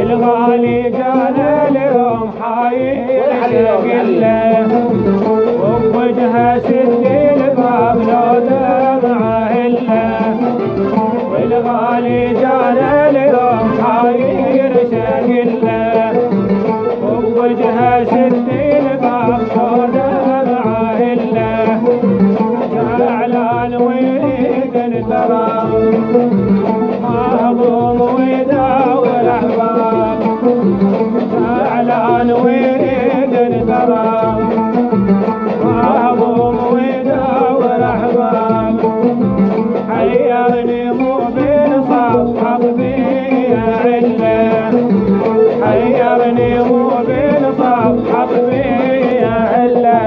الغالي قال اليوم حايل شقله وبوجهه سد الباب لو دمعه الا. والغالي قال اليوم حايل شقله وبوجهه سد الباب لو دمعه الا. زعلان ويريد التراب مهضوم ويداور احباب. زعلان ويريد التراب مهضوم ويداور احباب. حيرني مو بنصاب حظي يا عله. حيرني مو بنصاب حظي يا عله.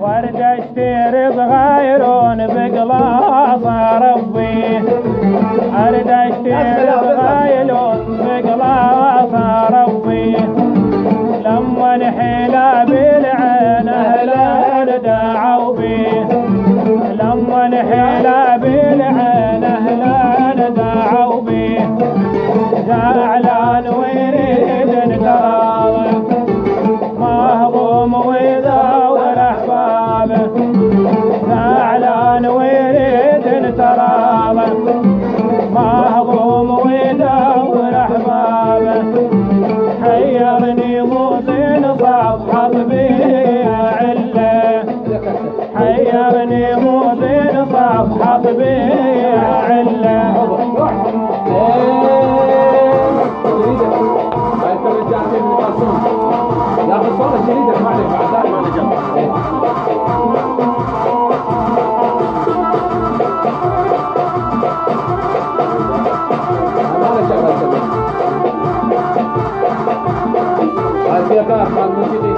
ورد اشتري بغيرون بقلاص ربي. ارد اشتري بغيرون بقلاص ربي. لما نحيلا بالعين اهلا دعوا بيه. لما نحيلا بالعين اهلا دعوا بيه. زعلان ويريد التراضي مهضوم ويداور احبابه. زعلان ويريد التراضي مهضوم ويداور احبابه. حيرني مو بنصاب حظي يا عله. حيرني مو بنصاب حظي يا عله. لا بالصورة الشديدة ما عليك بعد ما نجم. ما نجم هاي فيها كار كان موجود.